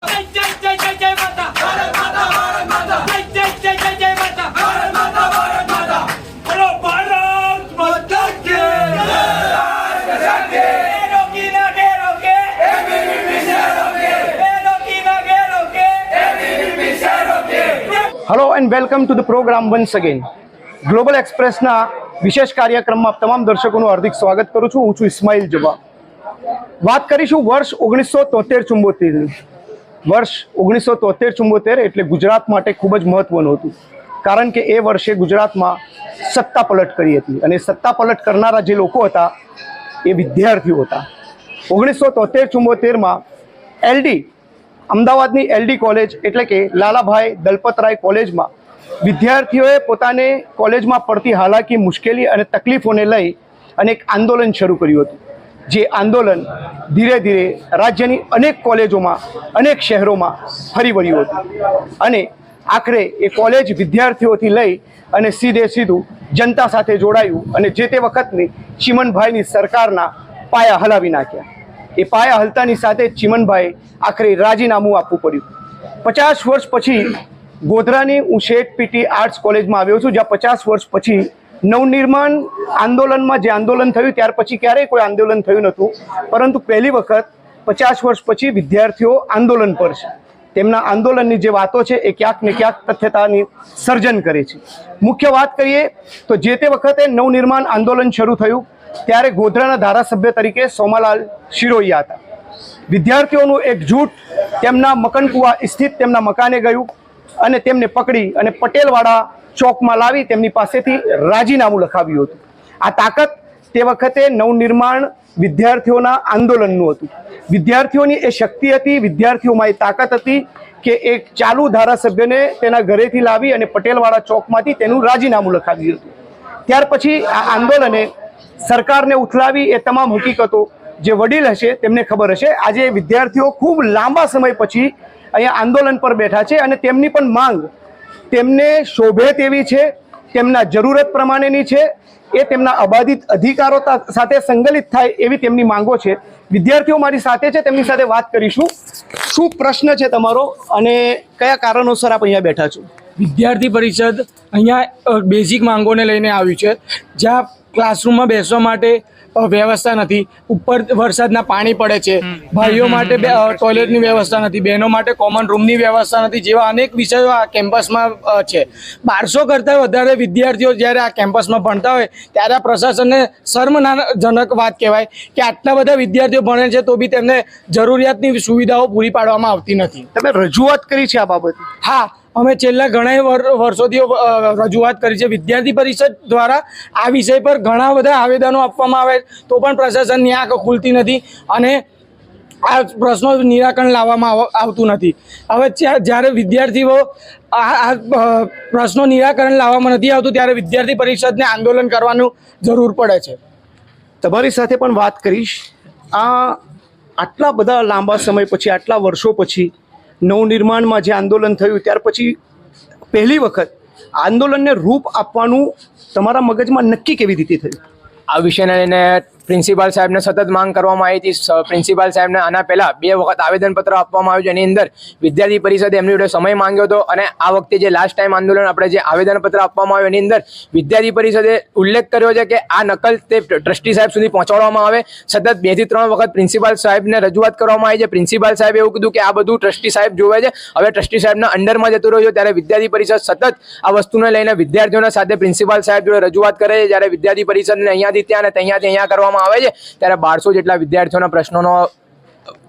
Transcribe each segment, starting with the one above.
Hello and welcome to the programme once again. Global एक्सप्रेसना विशेष कार्यक्रमમાં તમામ દર્શકોનું હાર્દિક સ્વાગત કરું છું। હું છું ઇસ્માઇલ જબા। વાત કરીશું વર્ષ 1973-74ની। વર્ષ 1973-74 એટલે ગુજરાત માટે ખૂબ જ મહત્વનું હતું, કારણ કે એ વર્ષે ગુજરાતમાં સત્તા પલટ કરી હતી અને સત્તા પલટ કરનારા જે લોકો હતા એ વિદ્યાર્થીઓ હતા। 1973-74માં એલડી અમદાવાદની એલડી કોલેજ એટલે કે લાલાભાઈ દલપતરાય કોલેજમાં વિદ્યાર્થીઓએ પોતાને કોલેજમાં પડતી હાલાકી, મુશ્કેલી અને તકલીફોને લઈ અને એક આંદોલન શરૂ કર્યું હતું, જે આંદોલન ધીરે ધીરે રાજ્યની અનેક કોલેજોમાં, અનેક શહેરોમાં ફરી વળ્યું હતું અને આખરે એ કોલેજ વિદ્યાર્થીઓથી લઈ અને સીધું જનતા સાથે જોડાયું અને જે તે વખતની ચીમનભાઈની સરકારના પાયા હલાવી નાખ્યા। એ પાયા હલતાની સાથે ચીમનભાઈ આખરે રાજીનામું આપવું પડ્યું। 50 વર્ષ પછી ગોધરાની હું શેઠ પીટી આર્ટ્સ કોલેજમાં આવ્યો છું, જ્યાં 50 વર્ષ પછી નવનિર્માણ આંદોલનમાં જે આંદોલન થયું ત્યાર પછી ક્યારેય કોઈ આંદોલન થયું નહોતું, પરંતુ પહેલી વખત 50 વર્ષ પછી વિદ્યાર્થીઓ આંદોલન પર છે। તેમના આંદોલનની જે વાતો છે એ ક્યાંક ને ક્યાંક તથ્યતાની સર્જન કરે છે। મુખ્ય વાત કરીએ તો જે તે વખતે નવનિર્માણ આંદોલન શરૂ થયું ત્યારે ગોધરાના ધારાસભ્ય તરીકે સોમાલાલ શિરોયા હતા। વિદ્યાર્થીઓનું એક જૂથ તેમના મકનકુવા સ્થિત તેમના મકાને ગયું અને તેમને પકડી અને પટેલવાડા ચોકમાં લાવી તેમની પાસેથી રાજીનામું લખાવ્યું હતું। આ તાકાત તે વખતે નવનિર્માણ વિદ્યાર્થીઓના આંદોલનનું હતું। વિદ્યાર્થીઓની એ શક્તિ હતી, વિદ્યાર્થીઓમાં એ તાકાત હતી કે એક ચાલુ ધારાસભ્યને તેના ઘરેથી લાવી અને પટેલવાડા ચોકમાંથી તેનું રાજીનામું લખાવ્યું હતું। ત્યાર પછી આ આંદોલને સરકારને ઉથલાવી એ તમામ હકીકતો જે વડીલ હશે તેમને ખબર હશે। આજે વિદ્યાર્થીઓ ખૂબ લાંબા સમય પછી અહીંયા આંદોલન પર બેઠા છે અને તેમની પણ માંગ તેમને શોભે તેવી છે, તેમના જરૂરત પ્રમાણેની છે, એ તેમના અબાધિત અધિકારો સાથે સંકલિત થાય એવી તેમની માંગો છે। વિદ્યાર્થીઓ મારી સાથે છે, તેમની સાથે વાત કરીશું। શું પ્રશ્ન છે તમારો અને કયા કારણોસર આપ અહીંયા બેઠા છો? વિદ્યાર્થી પરિષદ અહીંયા બેઝિક માંગોને લઈને આવ્યું છે, જ્યાં ક્લાસરૂમમાં બેસવા માટે વ્યવસ્થા નથી, ઉપર વરસાદના પાણી પડે છે, ભાઈઓ માટે ટોયલેટની વ્યવસ્થા નથી, બહેનો માટે કોમન રૂમની વ્યવસ્થા નથી, જેવા અનેક વિષયો આ કેમ્પસમાં છે। 1200 કરતાં વધારે વિદ્યાર્થીઓ જ્યારે આ કેમ્પસમાં ભણતા હોય ત્યારે આ પ્રશાસનને શર્મજનક વાત કહેવાય કે આટલા બધા વિદ્યાર્થીઓ ભણે છે તો બી તેમને જરૂરિયાતની સુવિધાઓ પૂરી પાડવામાં આવતી નથી। તમે રજૂઆત કરી છે આ બાબતે? હા, અમે છેલ્લા ઘણા વર્ષોથી રજૂઆત કરી છે। વિદ્યાર્થી પરિષદ દ્વારા આ વિષય પર ઘણા બધા આવેદનો આપવામાં આવે તો પણ પ્રશાસનની આંખ ખુલતી નથી અને આ પ્રશ્નો નિરાકરણ લાવવામાં આવતું નથી। હવે જ્યારે વિદ્યાર્થીઓ આ પ્રશ્નો નિરાકરણ લાવવામાં નથી આવતું ત્યારે વિદ્યાર્થી પરિષદને આંદોલન કરવાનું જરૂર પડે છે। તમારી સાથે પણ વાત કરીશ। આટલા બધા લાંબા સમય પછી, આટલા વર્ષો પછી નવનિર્માણમાં જે આંદોલન થયું ત્યાર પછી પહેલી વખત આંદોલનને રૂપ આપવાનું તમારા મગજમાં નક્કી કેવી રીતે થયું? આ વિષયને લઈને પ્રિન્સિપાલ સાહેબને સતત માંગ કરવામાં આવી હતી। પ્રિન્સિપાલ સાહેબને આના પહેલાં 2 વખત આવેદનપત્ર આપવામાં આવ્યું છે, એની અંદર વિદ્યાર્થી પરિષદે એમની જોડે સમય માંગ્યો હતો અને આ વખતે જે લાસ્ટ ટાઈમ આંદોલન આપણે જે આવેદનપત્ર આપવામાં આવ્યું એની અંદર વિદ્યાર્થી પરિષદે ઉલ્લેખ કર્યો છે કે આ નકલ તે ટ્રસ્ટી સાહેબ સુધી પહોંચાડવામાં આવે। સતત 2 થી 3 વખત પ્રિન્સિપાલ સાહેબને રજૂઆત કરવામાં આવી છે। પ્રિન્સિપાલ સાહેબે એવું કીધું કે આ બધું ટ્રસ્ટી સાહેબ જોવે છે, હવે ટ્રસ્ટી સાહેબના અંડરમાં જતું રહ્યું છે। ત્યારે વિદ્યાર્થી પરિષદ સતત આ વસ્તુને લઈને વિદ્યાર્થીઓના સાથે પ્રિન્સિપાલ સાહેબ જોડે રજૂઆત કરે છે। જ્યારે વિદ્યાર્થી પરિષદને અહીંયાથી ત્યાં અને ત્યાંથી અહીંયા કરવામાં આવે છે ત્યારે 1200 જેટલા વિદ્યાર્થીઓના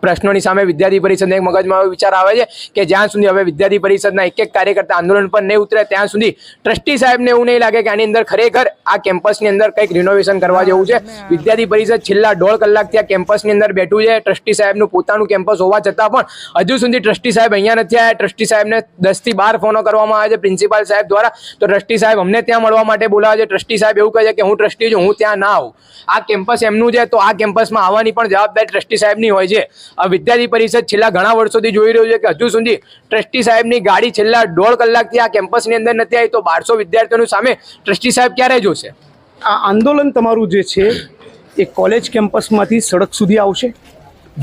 પ્રશ્નોની સામે વિદ્યાર્થી પરિષદને એક મગજમાં એવો વિચાર આવે છે કે જ્યાં સુધી હવે વિદ્યાર્થી પરિષદના એક કાર્યકર્તા આંદોલન પર નહીં ઉતરે ત્યાં સુધી ટ્રસ્ટી સાહેબને એવું નહીં લાગે કે આની અંદર ખરેખર આ કેમ્પસની અંદર કંઈક રિનોવેશન કરવા જેવું છે। વિદ્યાર્થી પરિષદ છેલ્લા 1.5 કલાકથી આ કેમ્પસની અંદર બેઠું છે। ટ્રસ્ટી સાહેબનું પોતાનું કેમ્પસ હોવા છતાં પણ હજુ સુધી ટ્રસ્ટી સાહેબ અહીંયા નથી આવ્યા। ટ્રસ્ટી સાહેબને 10 થી 12 ફોનો કરવામાં આવે છે પ્રિન્સિપાલ સાહેબ દ્વારા, તો ટ્રસ્ટી સાહેબ અમને ત્યાં મળવા માટે બોલાવે છે। ટ્રસ્ટી સાહેબ એવું કહે છે કે હું ટ્રસ્ટી છું, હું ત્યાં ના આવું। આ કેમ્પસ એમનું છે તો આ કેમ્પસમાં આવવાની પણ જવાબદારી ટ્રસ્ટી સાહેબની હોય છે। વિદ્યાર્થી પરિષદ છેલ્લા ઘણા વર્ષોથી જોઈ રહ્યું છે કે હજુ સુધી ટ્રસ્ટી સાહેબની ગાડી છેલ્લા 1.5 કલાકથી આ કેમ્પસની અંદર નથી આવી, તો 1200 વિદ્યાર્થીઓની સામે ટ્રસ્ટી સાહેબ ક્યારે જોશે? આ આંદોલન તમારું જે છે એ કોલેજ કેમ્પસમાંથી સડક સુધી આવશે?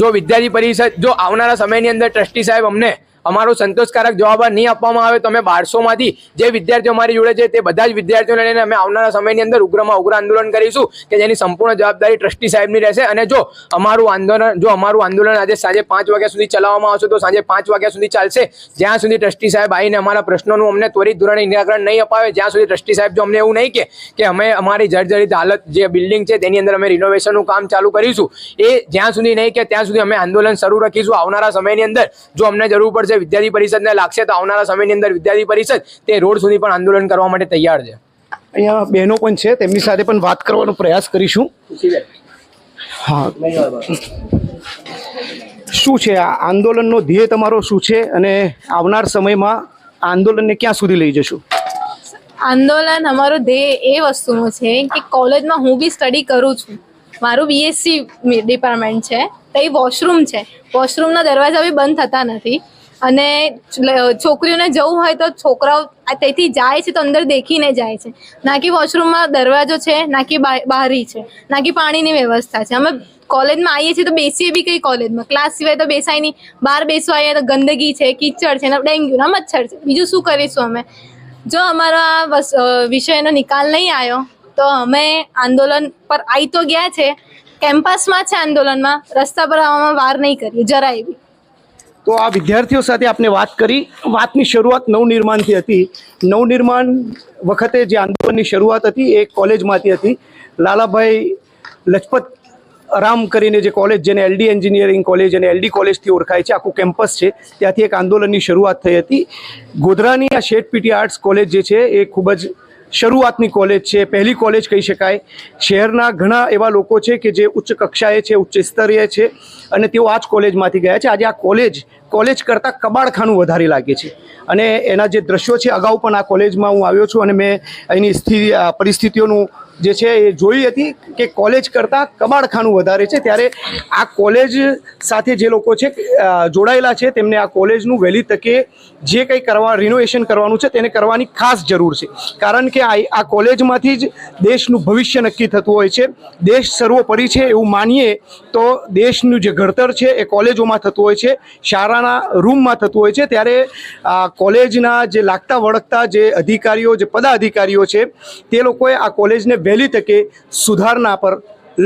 જો વિદ્યાર્થી પરિષદ જો આવનારા સમયની અંદર ટ્રસ્ટી સાહેબ અમને અમારો સંતોષકારક જવાબ નહીં આપવામાં આવે તો અમે 1200માંથી જે વિદ્યાર્થીઓ અમારી જોડે છે તે બધા જ વિદ્યાર્થીઓને લઈને અમે આવનારા સમયની અંદર ઉગ્રમાં ઉગ્ર આંદોલન કરીશું કે જેની સંપૂર્ણ જવાબદારી ટ્રસ્ટી સાહેબની રહેશે. અને જો અમારું આંદોલન આજે સાંજે 5 વાગ્યા સુધી ચલાવવામાં આવશે તો સાંજે 5 વાગ્યા સુધી ચાલશે, જ્યાં સુધી ટ્રસ્ટી સાહેબ આવીને અમારા પ્રશ્નોનું અમને ત્વરિત ધોરણે નિરાકરણ નહીં અપાવે, જ્યાં સુધી ટ્રસ્ટી સાહેબ જો અમને એવું નહીં કે અમે અમારી જર્જરિત હાલત જે બિલ્ડિંગ છે તેની અંદર અમે રિનોવેશનનું કામ ચાલુ કરીશું, એ જ્યાં સુધી નહીં કે ત્યાં સુધી અમે આંદોલન શરૂ રાખીશું. આવનારા સમયની અંદર જો અમને જરૂર પડશે વિદ્યાર્થી પરિષદને લાગશે તો આવનારા સમયની અંદર વિદ્યાર્થી પરિષદ તે રોડ સુધી પણ આંદોલન કરવા માટે તૈયાર છે. અહીંયા બહેનો પણ છે, તેમની સાથે પણ વાત કરવાનો પ્રયાસ કરીશું. હા, શું છે આ આંદોલનનો ધ્યેય તમારો શું છે અને આવનાર સમયમાં આંદોલનને ક્યાં સુધી લઈ જશું? આંદોલન અમારો ધ્યેય એ વસ્તુનો છે કે કોલેજમાં હું બી સ્ટડી કરું છું, મારું બીએસસી ડિપાર્ટમેન્ટ છે, તો એ વોશરૂમ છે, વોશરૂમના દરવાજા બી બંધ થતા નથી અને છોકરીઓને જવું હોય તો છોકરાઓ ત્યાંથી જાય છે તો અંદર દેખીને જાય છે, ના કે વોશરૂમમાં દરવાજો છે, ના કે બારી છે, ના કે પાણીની વ્યવસ્થા છે. અમે કોલેજમાં આવીએ છીએ તો બેસીએ બી કઈ કોલેજમાં, ક્લાસ સિવાય તો બેસાય નહીં, બહાર બેસવા આવીએ તો ગંદકી છે, કીચડ છે, ડેન્ગ્યુના મચ્છર છે, બીજું શું કરીશું અમે? જો અમારો આ વિષયનો નિકાલ નહીં આવ્યો તો અમે આંદોલન પર આવી તો ગયા છે, કેમ્પસમાં છે આંદોલનમાં, રસ્તા પર આવવામાં વાર નહીં કરીએ જરાય બી. તો આ વિદ્યાર્થીઓ સાથે આપણે વાત કરી. વાતની શરૂઆત નવનિર્માણથી હતી. નવનિર્માણ વખતે જે આંદોલનની શરૂઆત હતી એ કોલેજમાંથી હતી. લાલાભાઈ લજપત રામ કરીને જે કોલેજ, જેને એલડી એન્જિનિયરિંગ કોલેજ અને એલડી કોલેજથી ઓળખાય છે, આખું કેમ્પસ છે, ત્યાંથી એક આંદોલનની શરૂઆત થઈ હતી. ગોધરાની આ શેઠ પીટી આર્ટ્સ કોલેજ જે છે એ ખૂબ જ શરૂઆતની કોલેજ છે, પહેલી કોલેજ કહી શકાય. શહેરના ઘણા એવા લોકો છે કે જે ઉચ્ચ કક્ષાએ છે, ઉચ્ચ સ્તરીય છે અને તેઓ આ જ કોલેજમાંથી ગયા છે. આજે આ કોલેજ કરતાં કબાડખાનું વધારે લાગે છે અને એના જે દ્રશ્યો છે, અગાઉ પણ આ કોલેજમાં હું આવ્યો છું અને મેં અહીંની પરિસ્થિતિઓનું જે છે એ જોઈ હતી કે કોલેજ કરતાં કબાડખાનું વધારે છે. ત્યારે આ કોલેજ સાથે જે લોકો છે જોડાયેલા છે તેમને આ કોલેજનું વહેલી તકે જે કંઈ રિનોવેશન કરવાનું છે તેને કરવાની ખાસ જરૂર છે. કારણ કે આ કોલેજમાંથી જ દેશનું ભવિષ્ય નક્કી થતું હોય છે. દેશ સર્વોપરી છે એવું માનીએ તો દેશનું જે ઘડતર છે એ કોલેજોમાં થતું હોય છે, શાળાના રૂમમાં થતું હોય છે. ત્યારે કોલેજના જે લાગતા વળગતા જે અધિકારીઓ, જે પદાધિકારીઓ છે તે લોકોએ આ કોલેજને વહેલી તકે સુધારણા પર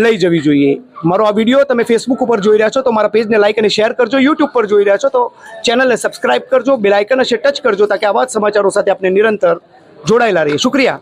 લઈ જવી જોઈએ. મારો આ વિડીયો તમે ફેસબુક ઉપર જોઈ રહ્યા છો તો મારા પેજને લાઇક અને શેર કરજો. યુટ્યુબ પર જોઈ રહ્યા છો તો ચેનલને સબસ્ક્રાઇબ કરજો, બેલ આઇકન હશે ટચ કરજો તાકે આવા જ સમાચારો સાથે આપણે નિરંતર જોડાયેલા રહીએ. શુક્રિયા.